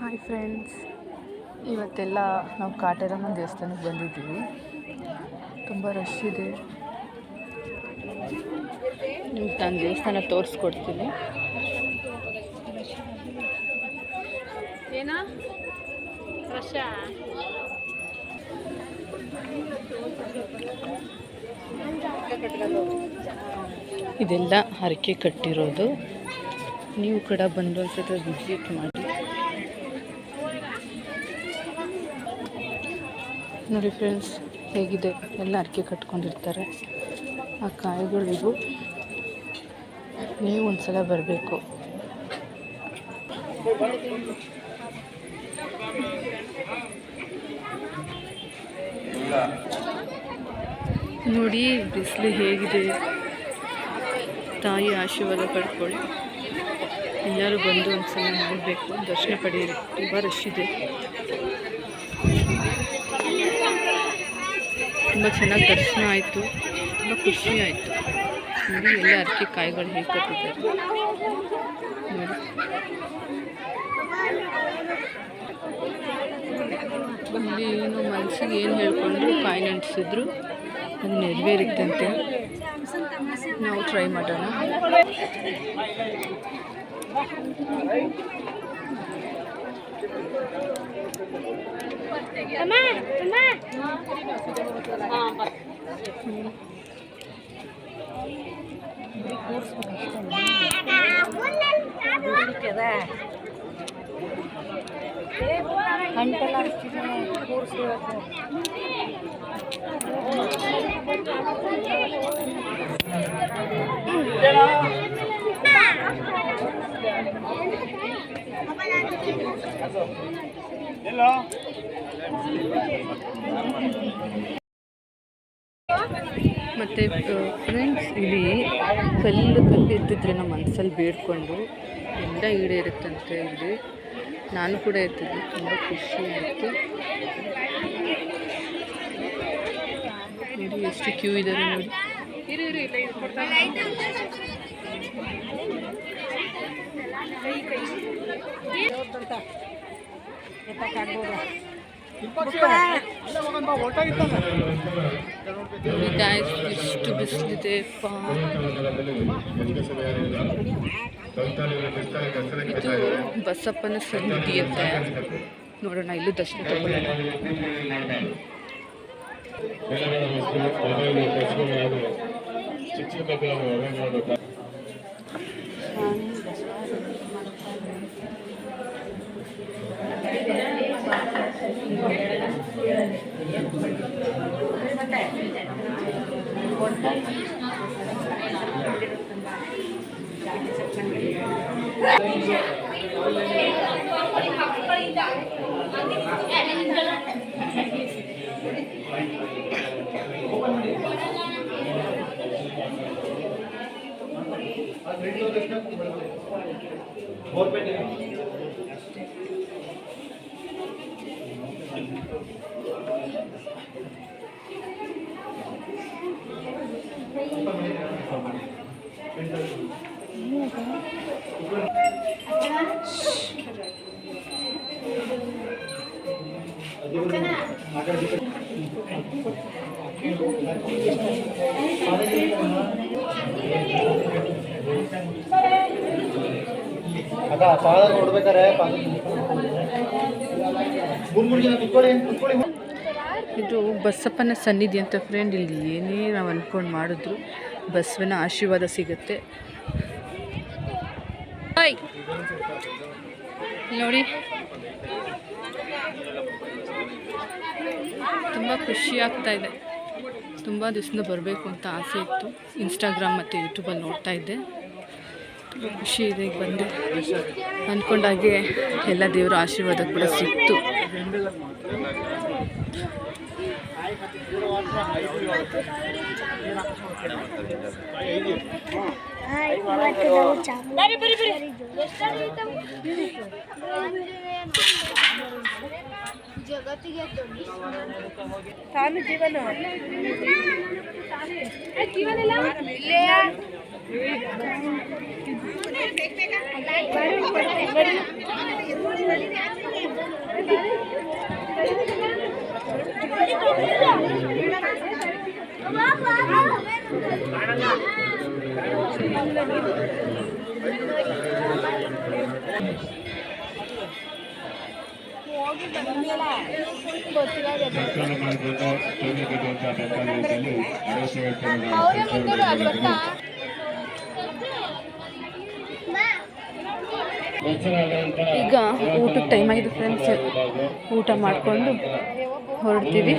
Hi friends, ಇವತ್ತೆಲ್ಲ ನಾವು ಕಾಟೇರಮ್ಮನ ದೇವಸ್ಥಾನಕ್ಕೆ ಬಂದಿದ್ದೀವಿ. ತುಂಬ ರಶ್ ಇದೆ. ನಿಮ್ಗೆ ನಾನು ದೇವಸ್ಥಾನ ತೋರಿಸ್ಕೊಡ್ತೀನಿ. ಏನಾ ರಶ ಇದೆಲ್ಲ ಹರಕೆ ಕಟ್ಟಿರೋದು. ನೀವು ಕೂಡ ಬಂದು ಒಂದ್ಸಲ ವಿಸಿಟ್ ಮಾಡಿ. ನೋಡಿ ಫ್ರೆಂಡ್ಸ್, ಹೇಗಿದೆ, ಎಲ್ಲ ಹರಕೆ ಕಟ್ಕೊಂಡಿರ್ತಾರೆ. ಆ ಕಾಯಿಗಳಿವು, ನೀವು ಒಂದ್ಸಲ ಬರಬೇಕು. ನೋಡಿ ಬಿಸಿಲು ಹೇಗಿದೆ. ತಾಯಿ ಆಶೀರ್ವಾದ ಪಡ್ಕೊಳ್ಳಿ. ಎಲ್ಲರೂ ಬಂದು ಒಂದ್ಸಲ ನೋಡಬೇಕು, ದರ್ಶನ ಪಡೆಯಿರಿ. ತುಂಬ ರಶ್ ಇದೆ. ತುಂಬ ಚೆನ್ನಾಗಿ ದರ್ಶನ ಆಯಿತು. ತುಂಬ ಖುಷಿ ಆಯಿತು. ನೋಡಿ ಎಲ್ಲ ಅರಕೆ ಕಾಯಿಗಳು ಹೇಗೆ ಕಟ್ಟಿದ್ದಾರೆ ನೋಡಿ. ಇಲ್ಲಿ ಏನು ಮನಸ್ಸಿಗೆ ಏನು ಹೇಳ್ಕೊಂಡ್ರು ಕಾಯಿ ನೆನೆಸಿದ್ರು ಅದು ನೆರವೇರಿತ್ತಂತೆ. ನಾವು ಟ್ರೈ ಮಾಡೋಣ. ಮತ್ತು ಫ್ರೆಂಡ್ಸ್, ಇಲ್ಲಿ ಕಲ್ಲು ಎತ್ತಿದ್ರೆ ನಮ್ಮ ಮನಸ್ಸಲ್ಲಿ ಬೇಡ್ಕೊಂಡು ಎಲ್ಲ ಈಡೇರುತ್ತಂತೆ. ಇಲ್ಲಿ ನಾನು ಕೂಡ ಎತ್ತಿದ್ದೆ, ತುಂಬ ಖುಷಿ ಆಯಿತು. ನೋಡಿ ಎಷ್ಟು ಕ್ಯೂ ಇದ್ದಾರೆ ನೋಡಿ. ಇಷ್ಟು ಬಿಸಿಲಿದೆ. ಇದು ಬಸಪ್ಪನ ಸನ್ನಿಧಿ ಅಂತ. ನೋಡೋಣ, ಇಲ್ಲೂ ದರ್ಶನ ತಗೊಳ್ಳೋಣ. ಇದು ಬಸಪ್ಪನ ಸನ್ನಿಧಿ ಅಂತ ಫ್ರೆಂಡ್. ಇಲ್ಲಿ ಏನೇ ನಾವು ಅಂದ್ಕೊಂಡು ಮಾಡಿದ್ರು ಬಸವನ ಆಶೀರ್ವಾದ ಸಿಗುತ್ತೆ. ನೋಡಿ, ತುಂಬ ಖುಷಿ ಆಗ್ತಾ ಇದೆ. ತುಂಬ ದಿವಸದಿಂದ ಬರಬೇಕು ಅಂತ ಆಸೆ ಇತ್ತು. ಇನ್ಸ್ಟಾಗ್ರಾಮ್ ಮತ್ತು ಯೂಟ್ಯೂಬಲ್ಲಿ ನೋಡ್ತಾ ಇದ್ದೆ. ತುಂಬ ಖುಷಿ ಇದೆ. ಈಗ ಬಂದೆ ಅಂದ್ಕೊಂಡಾಗೆ ಎಲ್ಲ ದೇವರ ಆಶೀರ್ವಾದ ಕೂಡ ಸಿಕ್ತು. ಜಗತ್ತಿಗೆ ತಾನು ಜೀವನ ಜೀವನ ಈಗ ಊಟಕ್ಕೆ ಟೈಮ್ ಆಗಿದೆ ಫ್ರೆಂಡ್ಸ್, ಊಟ ಮಾಡಿಕೊಂಡು ಹೊರಡ್ತೀವಿ.